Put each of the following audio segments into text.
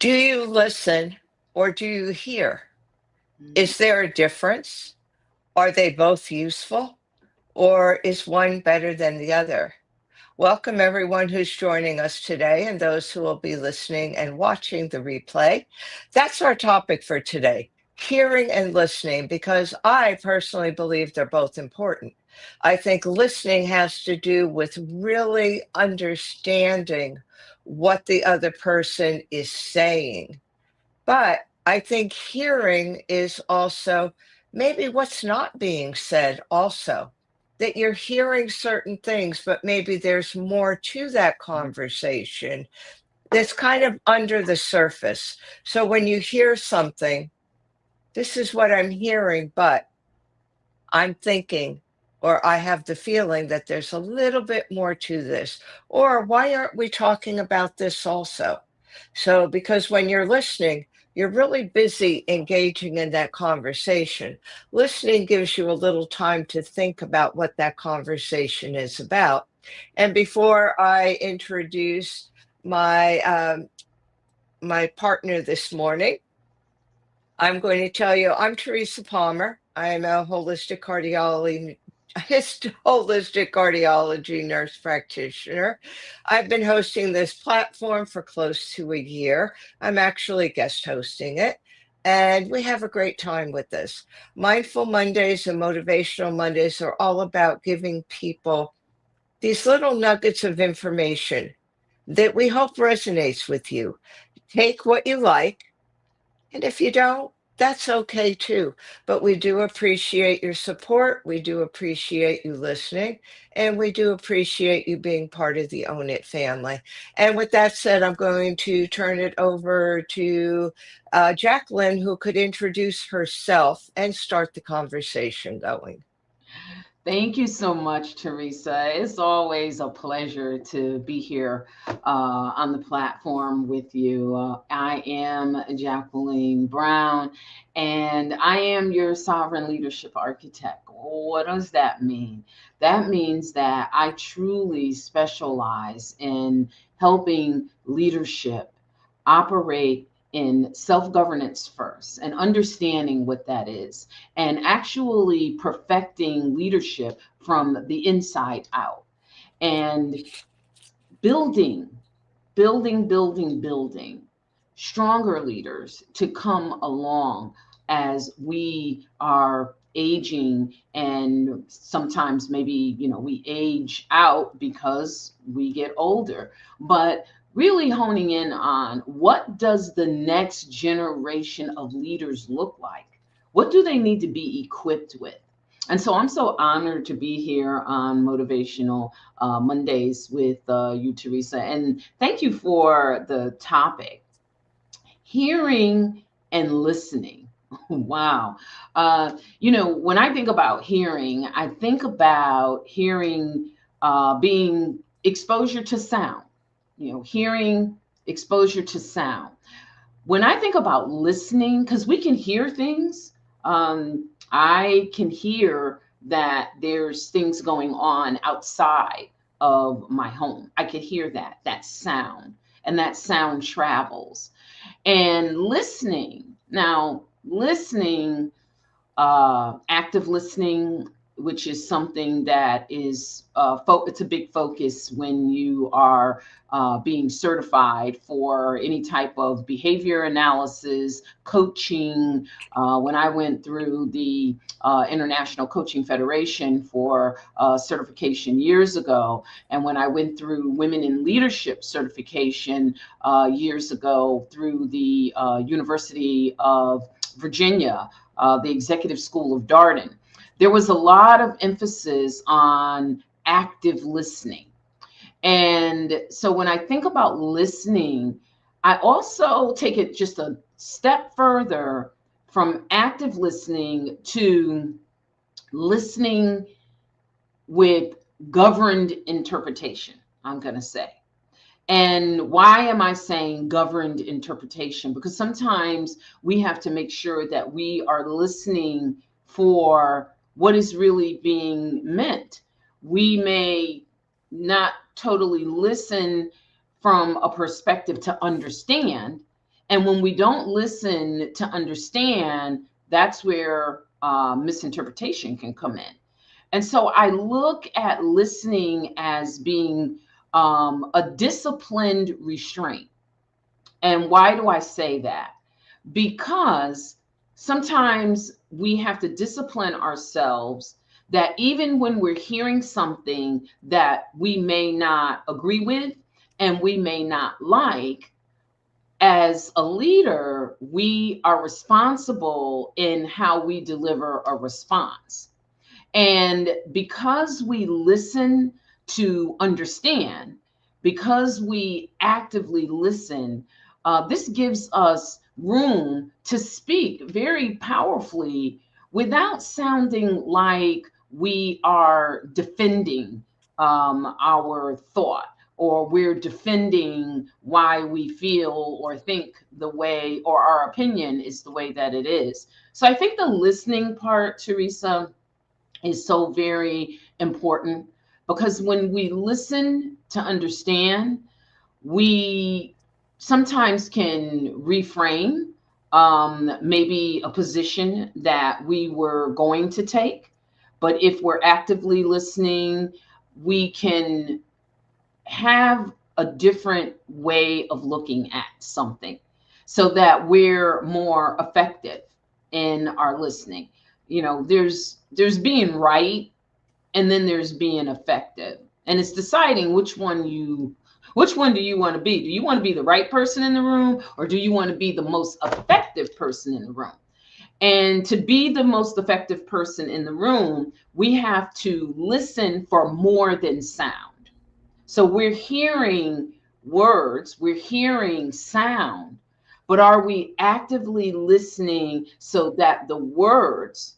Do you listen or do you hear? Mm. Is there a difference? Are they both useful? Or is one better than the other? Welcome, everyone who's joining us today and those who will be listening and watching the replay. That's our topic for today, hearing and listening, because I personally believe they're both important. I think listening has to do with really understanding what the other person is saying, but I think hearing is also maybe what's not being said, also, that you're hearing certain things, but maybe there's more to that conversation that's kind of under the surface. So when you hear something, this is what I'm hearing, but I'm thinking, or I have the feeling that there's a little bit more to this. Or why aren't we talking about this also? So, because when you're listening, you're really busy engaging in that conversation. Listening gives you a little time to think about what that conversation is about. And before I introduce my partner this morning, I'm going to tell you, I'm Teresa Palmer. I am a holistic cardiology nurse practitioner. I've been hosting this platform for close to a year. I'm actually guest hosting it, and we have a great time with this. Mindful Mondays and Motivational Mondays are all about giving people these little nuggets of information that we hope resonates with you. Take what you like, and if you don't, that's okay too. But we do appreciate your support. We do appreciate you listening. And we do appreciate you being part of the Own It family. And with that said, I'm going to turn it over to Jacqueline, who could introduce herself and start the conversation going. Thank you so much, Teresa. It's always a pleasure to be here on the platform with you. I am Jacqueline Brown, and I am your sovereign leadership architect. What does that mean? That means that I truly specialize in helping leadership operate in self governance first and understanding what that is and actually perfecting leadership from the inside out and building, building stronger leaders to come along as we are aging, and sometimes maybe we age out because we get older, but really honing in on what does the next generation of leaders look like, what do they need to be equipped with. And so I'm so honored to be here on Motivational Mondays with you, Teresa. And thank you for the topic, hearing and listening. Wow. When I think about hearing, I think about hearing being exposure to sound, hearing, exposure to sound. When I think about listening, because we can hear things, I can hear that there's things going on outside of my home. I could hear that sound, and that sound travels. And listening, now, listening, active listening, which is something that is it's a big focus when you are being certified for any type of behavior analysis, coaching. When I went through the International Coaching Federation for certification years ago, and when I went through Women in Leadership certification years ago through the University of Virginia, the Executive School of Darden, there was a lot of emphasis on active listening. And so when I think about listening, I also take it just a step further from active listening to listening with governed interpretation, I'm going to say. And why am I saying governed interpretation? Because sometimes we have to make sure that we are listening for what is really being meant. We may not totally listen from a perspective to understand, And when we don't listen to understand, that's where misinterpretation can come in. And so I look at listening as being a disciplined restraint. And why do I say that? Because sometimes we have to discipline ourselves that even when we're hearing something that we may not agree with and we may not like, as a leader, we are responsible in how we deliver a response. And because we listen to understand, because we actively listen, this gives us room to speak very powerfully without sounding like we are defending our thought, or we're defending why we feel or think the way, or our opinion is the way that it is. So I think the listening part, Teresa, is so very important, because when we listen to understand, we sometimes can reframe maybe a position that we were going to take. But if we're actively listening, we can have a different way of looking at something so that we're more effective in our listening. You know, there's being right, and then there's being effective, and it's deciding which one do you want to be. Do you want to be the right person in the room, or do you want to be the most effective person in the room? And to be the most effective person in the room, we have to listen for more than sound. So we're hearing words, we're hearing sound, but are we actively listening so that the words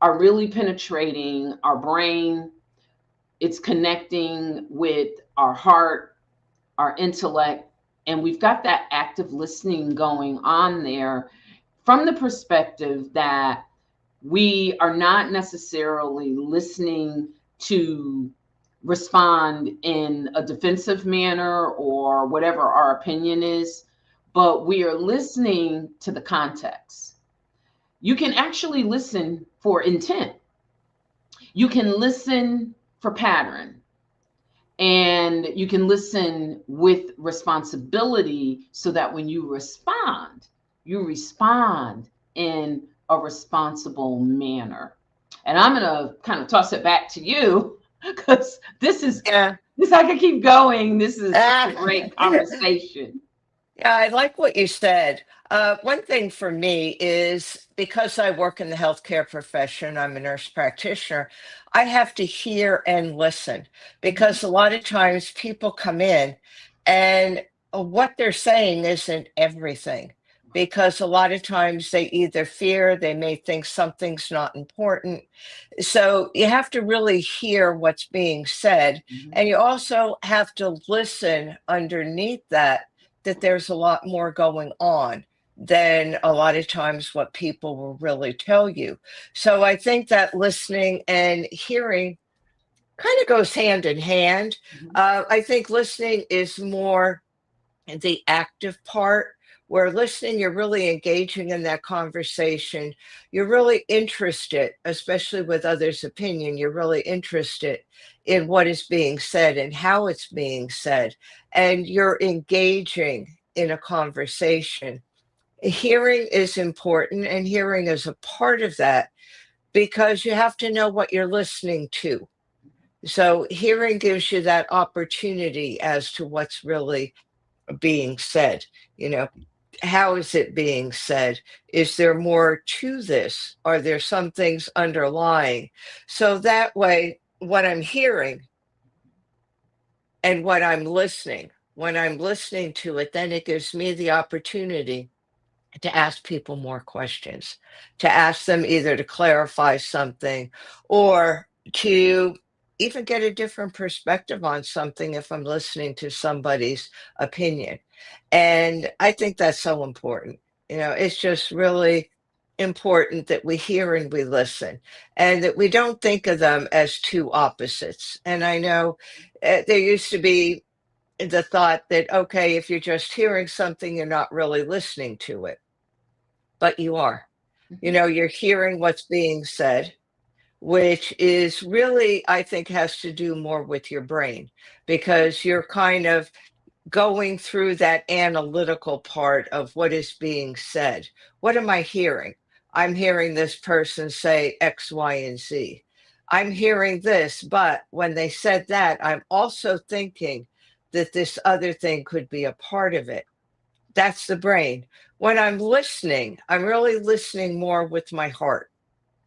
are really penetrating our brain? It's connecting with our heart, our intellect, and we've got that active listening going on there, from the perspective that we are not necessarily listening to respond in a defensive manner or whatever our opinion is, but we are listening to the context. You can actually listen for intent. You can listen for pattern, and you can listen with responsibility so that when you respond in a responsible manner. And I'm going to kind of toss it back to you, because Yeah. I could keep going. This is such a Ah. great conversation. Yeah, I like what you said. One thing for me is because I work in the healthcare profession, I'm a nurse practitioner, I have to hear and listen, Mhm. because a lot of times people come in and what they're saying isn't everything. Because a lot of times they either fear, they may think something's not important. So you have to really hear what's being said. Mhm. And you also have to listen underneath that, that there's a lot more going on than a lot of times what people will really tell you. So I think that listening and hearing kind of goes hand in hand. Mhm. I think listening is more the active part, where listening, you're really engaging in that conversation. You're really interested, especially with others' opinion, you're really interested in what is being said and how it's being said. And you're engaging in a conversation. Hearing is important, and hearing is a part of that, because you have to know what you're listening to. So, hearing gives you that opportunity as to what's really being said. You know, how is it being said? Is there more to this? Are there some things underlying? So that way, what I'm hearing and what I'm listening, when I'm listening to it, then it gives me the opportunity to ask people more questions, to ask them either to clarify something or to even get a different perspective on something if I'm listening to somebody's opinion. And I think that's so important. You know, it's just really important that we hear and we listen, and that we don't think of them as two opposites. And I know there used to be the thought that, okay, if you're just hearing something, you're not really listening to it, but you are. You Mhm. know, you're hearing what's being said, which is really, I think, has to do more with your brain because you're kind of going through that analytical part of what is being said. What am I hearing? I'm hearing this person say X, Y, and Z. I'm hearing this, but when they said that, I'm also thinking that this other thing could be a part of it. That's the brain. When I'm listening, I'm really listening more with my heart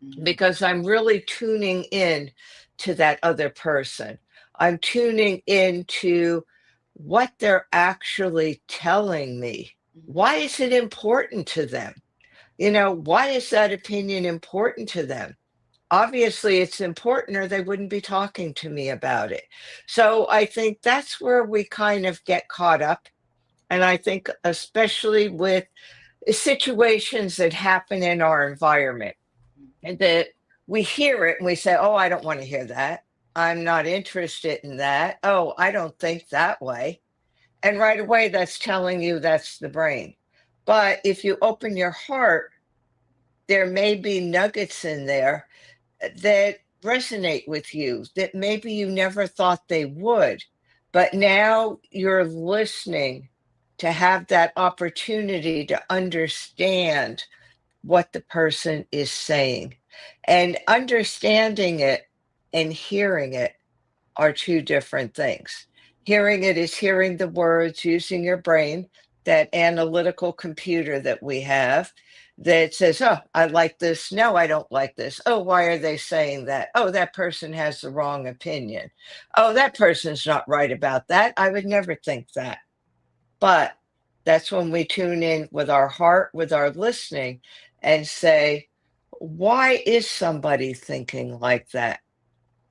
Mhm. because I'm really tuning in to that other person. I'm tuning into what they're actually telling me. Mhm. Why is it important to them? You know, why is that opinion important to them? Obviously, it's important, or they wouldn't be talking to me about it. So I think that's where we kind of get caught up. And I think, especially with situations that happen in our environment, and that we hear it and we say, "Oh, I don't want to hear that. I'm not interested in that. Oh, I don't think that way." And right away, that's telling you that's the brain. But if you open your heart, there may be nuggets in there that resonate with you that maybe you never thought they would. But now you're listening to have that opportunity to understand what the person is saying. And understanding it and hearing it are two different things. Hearing it is hearing the words, using your brain, that analytical computer that we have that says, "Oh, I like this. No, I don't like this. Oh, why are they saying that? Oh, that person has the wrong opinion. Oh, that person's not right about that. I would never think that." But that's when we tune in with our heart, with our listening, and say, why is somebody thinking like that?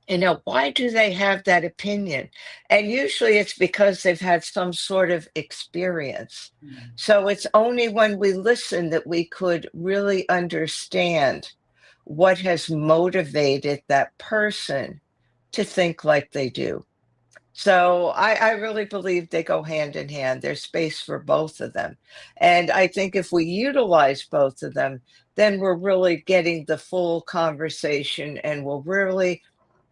You know, why do they have that opinion? And usually it's because they've had some sort of experience. Mhm. So it's only when we listen that we could really understand what has motivated that person to think like they do. So I really believe they go hand in hand. There's space for both of them. And I think if we utilize both of them, then we're really getting the full conversation and we're really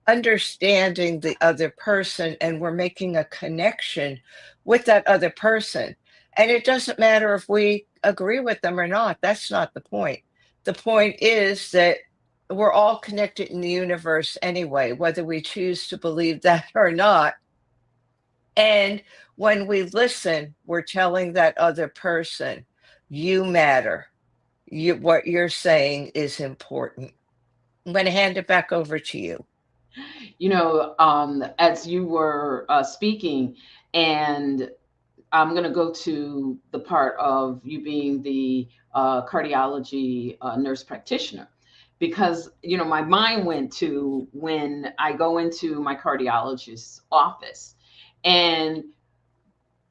understanding the other person and we're making a connection with that other person. And it doesn't matter if we agree with them or not. That's not the point. The point is that we're all connected in the universe anyway, whether we choose to believe that or not. And when we listen, we're telling that other person, you matter. What you're saying is important. I'm going to hand it back over to you. As you were speaking, and I'm going to go to the part of you being the cardiology nurse practitioner, because my mind went to when I go into my cardiologist's office, and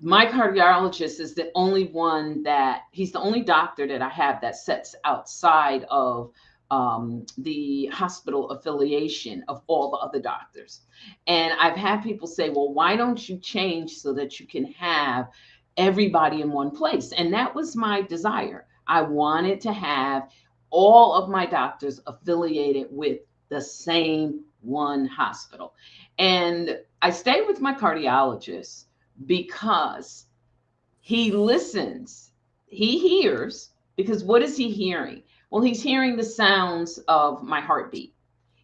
my cardiologist is the only one that he's the only doctor that I have that sits outside of the hospital affiliation of all the other doctors. And I've had people say, well, why don't you change so that you can have everybody in one place? And that was my desire. I wanted to have all of my doctors affiliated with the same one hospital. And I stayed with my cardiologist because he listens, he hears, because what is he hearing? Well, he's hearing the sounds of my heartbeat.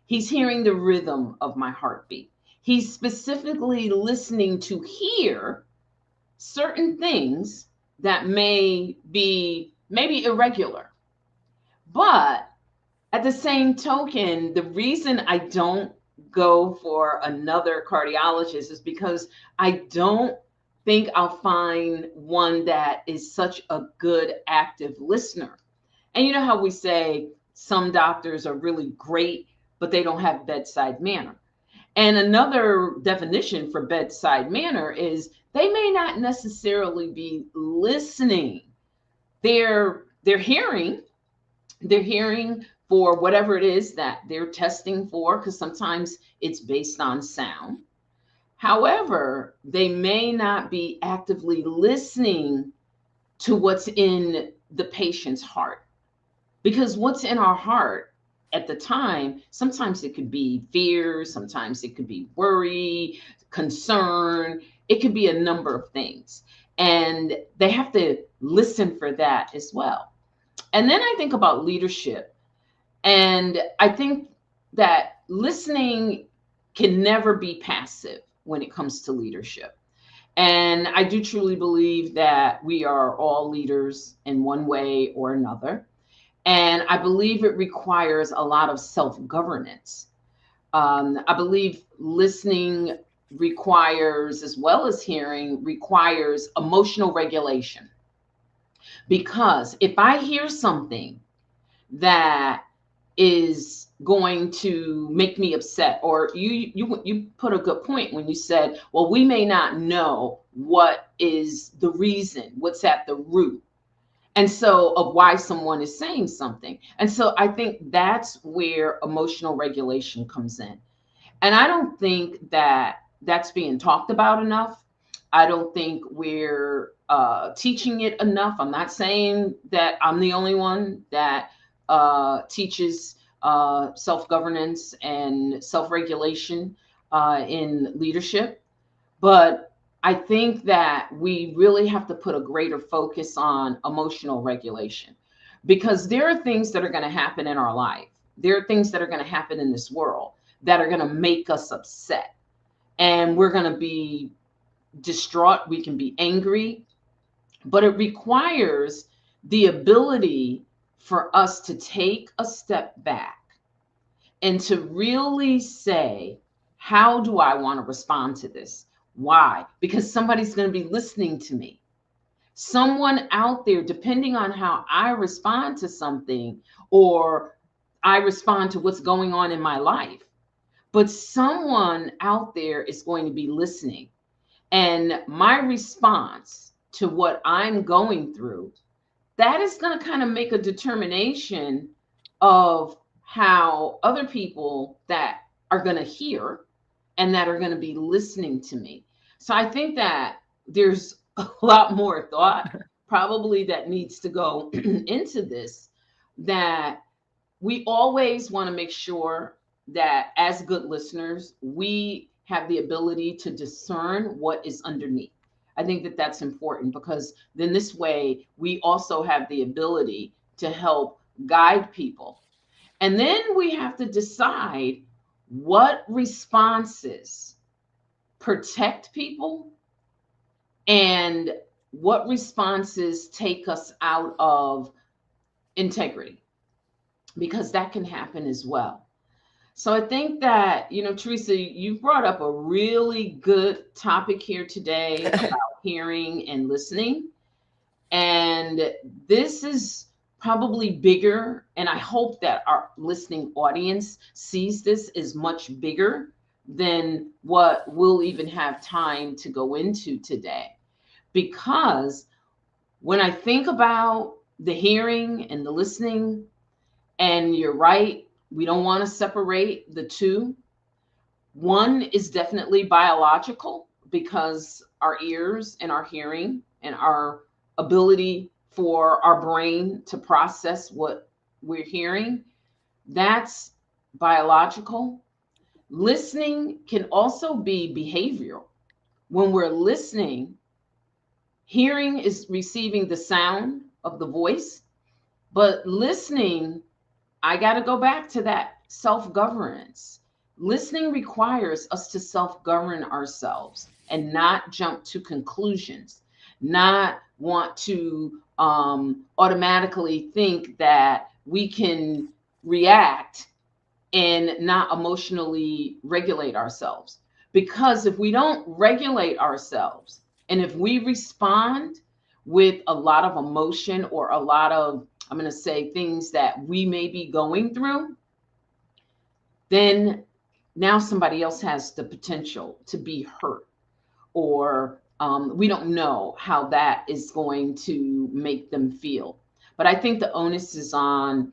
He's hearing the rhythm of my heartbeat. He's specifically listening to hear certain things that may be maybe irregular. But at the same token, the reason I don't go for another cardiologist is because I don't think I'll find one that is such a good active listener. And you know how we say some doctors are really great, but they don't have bedside manner. And another definition for bedside manner is they may not necessarily be listening. They're hearing, they're hearing for whatever it is that they're testing for, because sometimes it's based on sound. However, they may not be actively listening to what's in the patient's heart. Because what's in our heart at the time, sometimes it could be fear, sometimes it could be worry, concern, it could be a number of things. And they have to listen for that as well. And then I think about leadership. And I think that listening can never be passive when it comes to leadership. And I do truly believe that we are all leaders in one way or another. And I believe it requires a lot of self governance. I believe listening requires, as well as hearing, requires emotional regulation. Because if I hear something that is going to make me upset, or you put a good point when you said, well, we may not know what is the reason, what's at the root, and so of why someone is saying something. And so I think that's where emotional regulation comes in. And I don't think that that's being talked about enough. I don't think we're teaching it enough. I'm not saying that I'm the only one that teaches self governance and self regulation in leadership. But I think that we really have to put a greater focus on emotional regulation, because there are things that are going to happen in our life. There are things that are going to happen in this world that are going to make us upset. And we're going to be distraught. We can be angry, but it requires the ability for us to take a step back and to really say, how do I want to respond to this? Why? Because somebody's going to be listening to me. Someone out there, depending on how I respond to something, or I respond to what's going on in my life, but someone out there is going to be listening. And my response to what I'm going through, that is going to kind of make a determination of how other people that are going to hear and that are going to be listening to me. So I think that there's a lot more thought probably that needs to go into this, that we always want to make sure that as good listeners, we have the ability to discern what is underneath. I think that that's important, because then this way we also have the ability to help guide people. And then we have to decide what responses protect people and what responses take us out of integrity, because that can happen as well. So I think that, Teresa, you brought up a really good topic here today about hearing and listening. And this is probably bigger. And I hope that our listening audience sees this as much bigger than what we'll even have time to go into today. Because when I think about the hearing and the listening, and you're right, we don't want to separate the two. One is definitely biological, because our ears and our hearing and our ability for our brain to process what we're hearing, that's biological. Listening can also be behavioral. When we're listening, hearing is receiving the sound of the voice, but listening, I got to go back to that self-governance. Listening requires us to self-govern ourselves and not jump to conclusions, not want to automatically think that we can react and not emotionally regulate ourselves. Because if we don't regulate ourselves, and if we respond with a lot of emotion, or a lot of, I'm going to say, things that we may be going through, then now somebody else has the potential to be hurt, or we don't know how that is going to make them feel. But I think the onus is on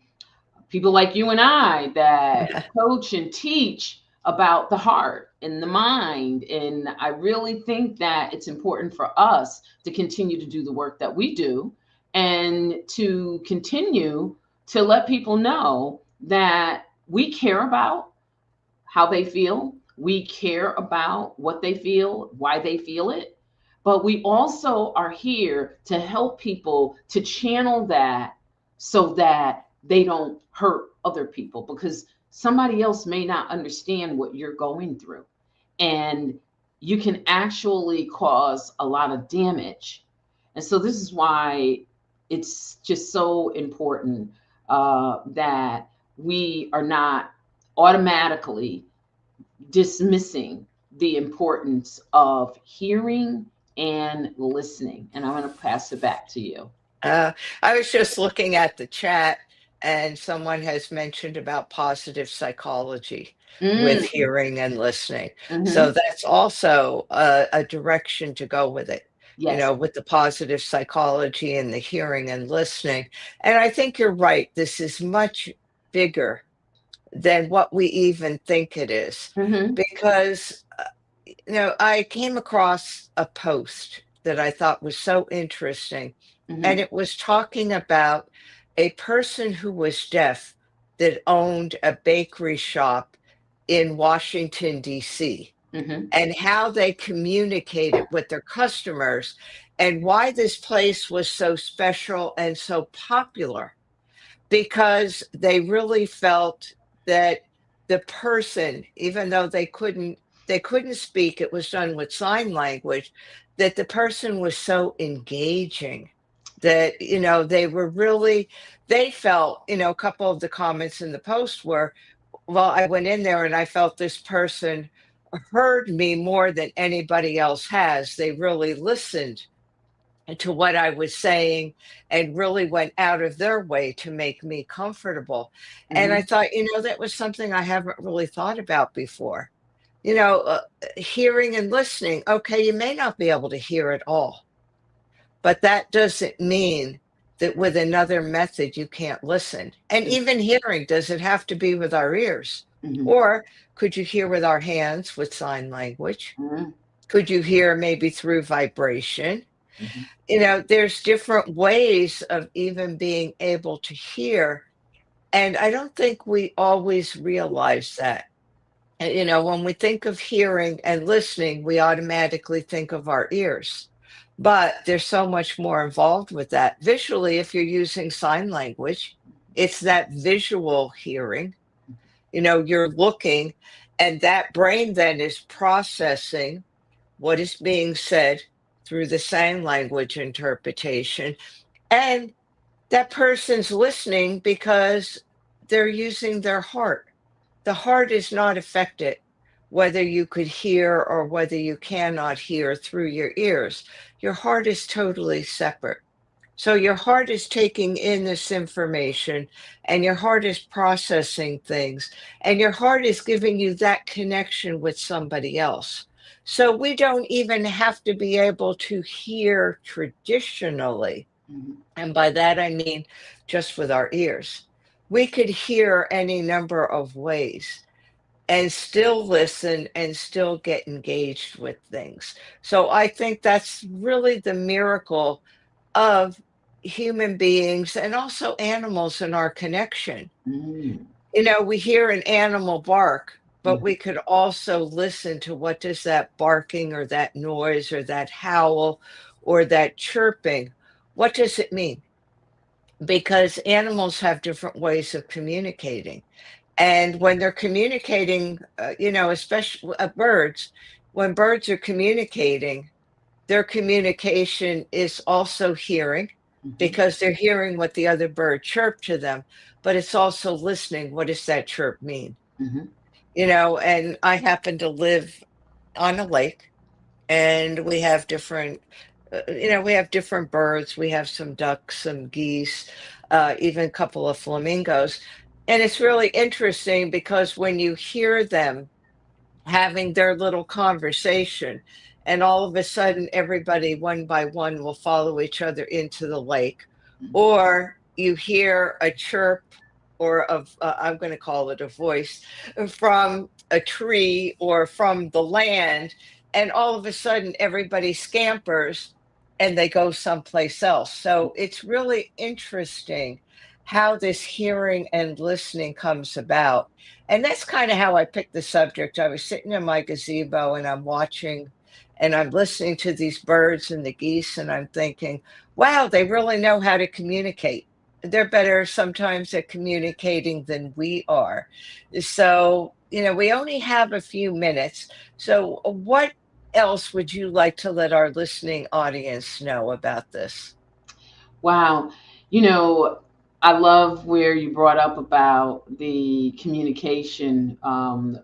people like you and I that coach and teach about the heart and the mind. And I really think that it's important for us to continue to do the work that we do and to continue to let people know that we care about how they feel. We care about what they feel, why they feel it. But we also are here to help people to channel that so that they don't hurt other people, because somebody else may not understand what you're going through. And you can actually cause a lot of damage. And so, this is why it's just so important that we are not automatically dismissing the importance of hearing and listening. And I'm going to pass it back to you. Uh, I was just looking at the chat, and someone has mentioned about positive psychology with Mm, hearing and listening. So hmm. that's also a direction to go with it, Yes. with the positive psychology and the hearing and listening. And I think you're right. This is much bigger than what we even think it is, Hmm. because I came across a post that I thought was so interesting, and Hmm. it was talking about a person who was deaf that owned a bakery shop in Washington, D.C., Hmm. and how they communicated with their customers and why this place was so special and so popular, because they really felt that the person, even though they couldn't speak, it was done with sign language, that the person was so engaging that they were really, they felt, a couple of the comments in the post were, well, I went in there and I felt this person heard me more than anybody else has. They really listened to what I was saying and really went out of their way to make me comfortable. And I Hmm. thought, that was something I haven't really thought about before. Hearing and listening. Okay, you may not be able to hear it all, but that doesn't mean that with another method you can't listen. And even hearing, does it have to be with our ears? Hmm. Or could you hear with our hands with sign language? Hmm. Could you hear maybe through vibration? Hmm. There's different ways of even being able to hear. And I don't think we always realize that. When we think of hearing and listening, we automatically think of our ears. But there's so much more involved with that. Visually, if you're using sign language, it's that visual hearing. You're looking, and that brain then is processing what is being said through the sign language interpretation. And that person's listening because they're using their heart. The heart is not affected whether you could hear or whether you cannot hear through your ears. Your heart is totally separate. So your heart is taking in this information, and your heart is processing things, and your heart is giving you that connection with somebody else. So we don't even have to be able to hear traditionally. Hmm. And by that, I mean just with our ears. We could hear any number of ways and still listen and still get engaged with things. So I think that's really the miracle of human beings and also animals in our connection. Hmm. We hear an animal bark, but Hmm. we could also listen to, what does that barking or that noise or that howl or that chirping, what does it mean? Because animals have different ways of communicating. And when they're communicating, especially birds, when birds are communicating, their communication is also hearing, Hmm. because they're hearing what the other bird chirped to them, but it's also listening. What does that chirp mean? Hmm. And I happen to live on a lake, and we have different birds. We have some ducks, some geese, even a couple of flamingos. And it's really interesting because when you hear them having their little conversation, and all of a sudden everybody one by one will follow each other into the lake, or you hear a chirp or of, I'm going to call it a voice, from a tree or from the land, and all of a sudden everybody scampers and they go someplace else. So it's really interesting how this hearing and listening comes about. And that's kind of how I picked the subject. I was sitting in my gazebo and I'm watching and I'm listening to these birds and the geese, and I'm thinking, wow, they really know how to communicate. They're better sometimes at communicating than we are. So, we only have a few minutes. So, what else would you like to let our listening audience know about this? Wow. You know, I love where you brought up about the communication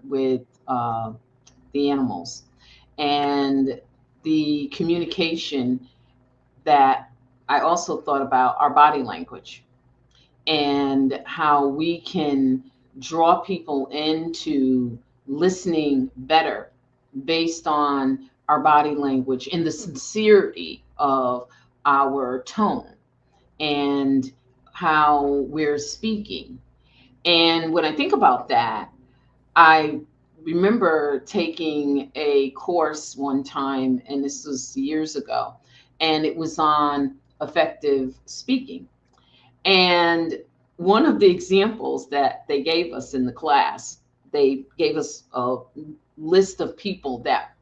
with the animals and the communication that I also thought about our body language and how we can draw people into listening better based on our body language and the sincerity of our tone and how we're speaking. And when I think about that, I remember taking a course one time, and this was years ago, and it was on effective speaking. And one of the examples that they gave us in the class, they gave us a list of people that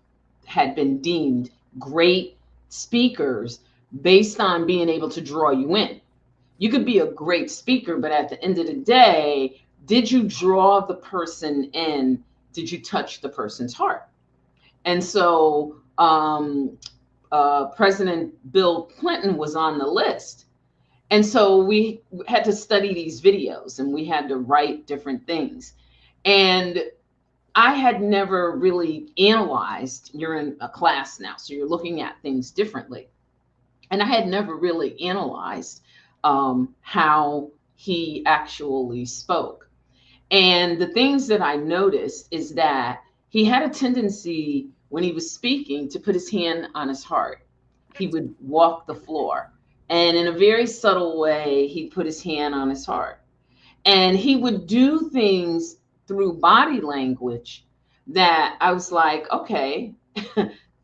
had been deemed great speakers based on being able to draw you in. You could be a great speaker, but at the end of the day, did you draw the person in? Did you touch the person's heart? And so President Bill Clinton was on the list. And so we had to study these videos and we had to write different things. And I had never really analyzed, you're in a class now, so you're looking at things differently. And I had never really analyzed how he actually spoke. And the things that I noticed is that he had a tendency when he was speaking to put his hand on his heart. He would walk the floor. And in a very subtle way, he put his hand on his heart. And he would do things through body language that I was like, okay,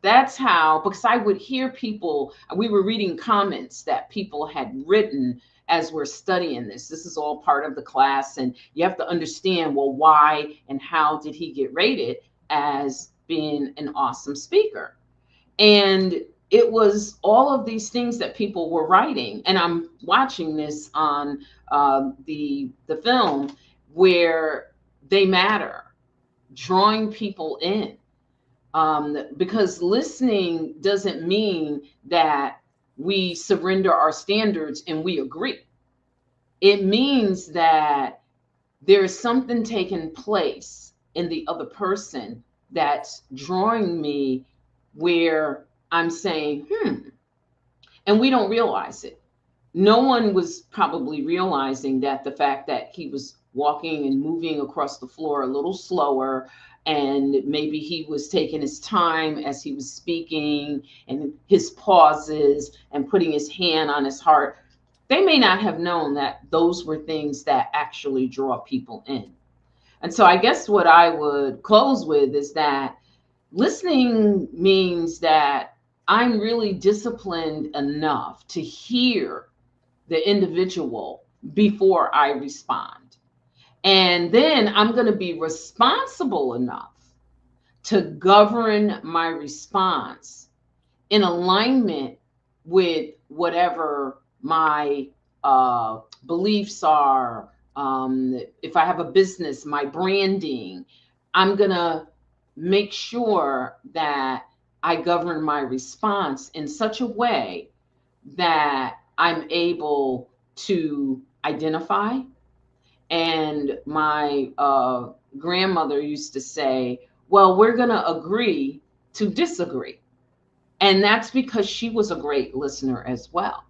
that's how, because I would hear people, we were reading comments that people had written as we're studying this. This is all part of the class, and you have to understand, well, why and how did he get rated as being an awesome speaker? And it was all of these things that people were writing, and I'm watching this on the film where they matter, drawing people in, because listening doesn't mean that we surrender our standards and we agree. It means that there is something taking place in the other person that's drawing me where I'm saying, and we don't realize it. No one was probably realizing that the fact that he was walking and moving across the floor a little slower, and maybe he was taking his time as he was speaking and his pauses and putting his hand on his heart. They may not have known that those were things that actually draw people in. And so I guess what I would close with is that listening means that I'm really disciplined enough to hear the individual before I respond. And then I'm going to be responsible enough to govern my response in alignment with whatever my beliefs are. If I have a business, my branding, I'm going to make sure that I govern my response in such a way that I'm able to identify. And my grandmother used to say, well, we're going to agree to disagree. And that's because she was a great listener as well.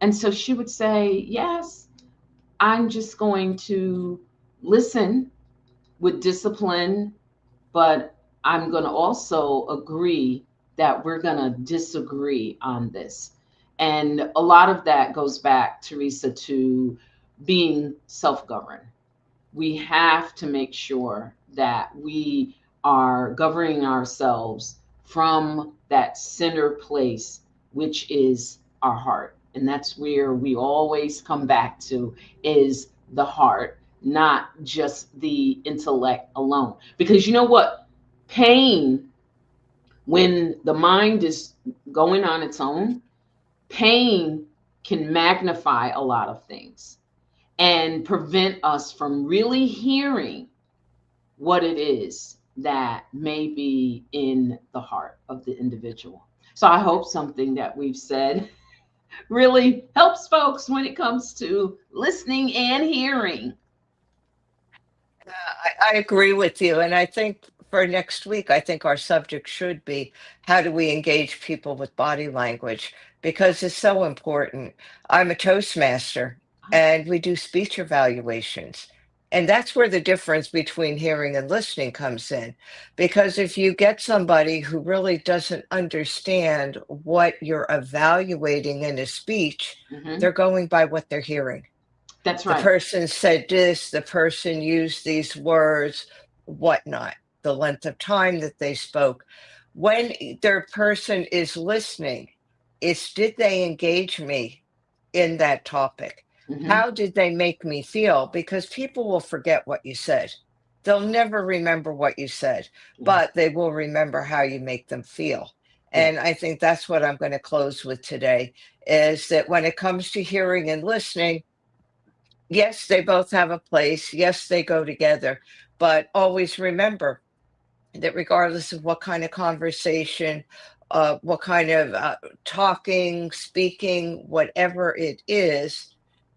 And so she would say, yes, I'm just going to listen with discipline, but I'm going to also agree that we're going to disagree on this. And a lot of that goes back, Teresa, to being self-governed. We have to make sure that we are governing ourselves from that center place, which is our heart. And that's where we always come back to, is the heart, not just the intellect alone. Because you know what? Pain, when the mind is going on its own, pain can magnify a lot of things and prevent us from really hearing what it is that may be in the heart of the individual. So I hope something that we've said really helps folks when it comes to listening and hearing. I agree with you. And I think for next week, I think our subject should be how do we engage people with body language? Because it's so important. I'm a Toastmaster and we do speech evaluations. And that's where the difference between hearing and listening comes in. Because if you get somebody who really doesn't understand what you're evaluating in a speech, Mhm. they're going by what they're hearing. That's The right. person said this, the person used these words, whatnot, the length of time that they spoke. When their person is listening, it's did they engage me in that topic? Mhm. How did they make me feel? Because people will forget what you said. They'll never remember what you said, Yeah. but they will remember how you make them feel. Yeah. And I think that's what I'm going to close with today is that when it comes to hearing and listening, yes, they both have a place. Yes, they go together. But always remember that regardless of what kind of conversation, what kind of talking, speaking, whatever it is,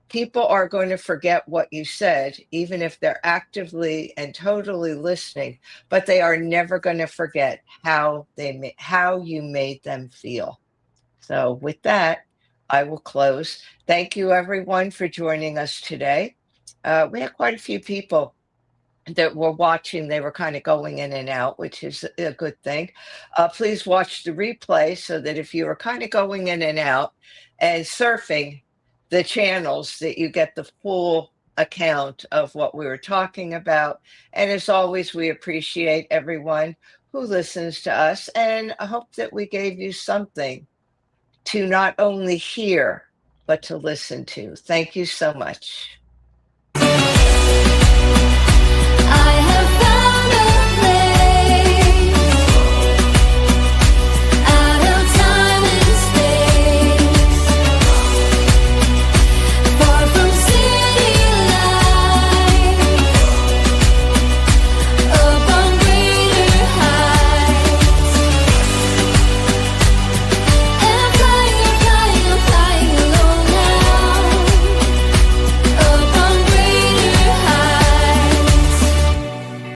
people are going to forget what you said, even if they're actively and totally listening, but they are never going to forget how you made them feel. So, with that, I will close. Thank you, everyone, for joining us today. We had quite a few people that were watching. They were kind of going in and out, which is a good thing. Please watch the replay so that if you are kind of going in and out and surfing the channels, that you get the full account of what we were talking about. And as always, we appreciate everyone who listens to us, and I hope that we gave you something to not only hear, but to listen to. Thank you so much.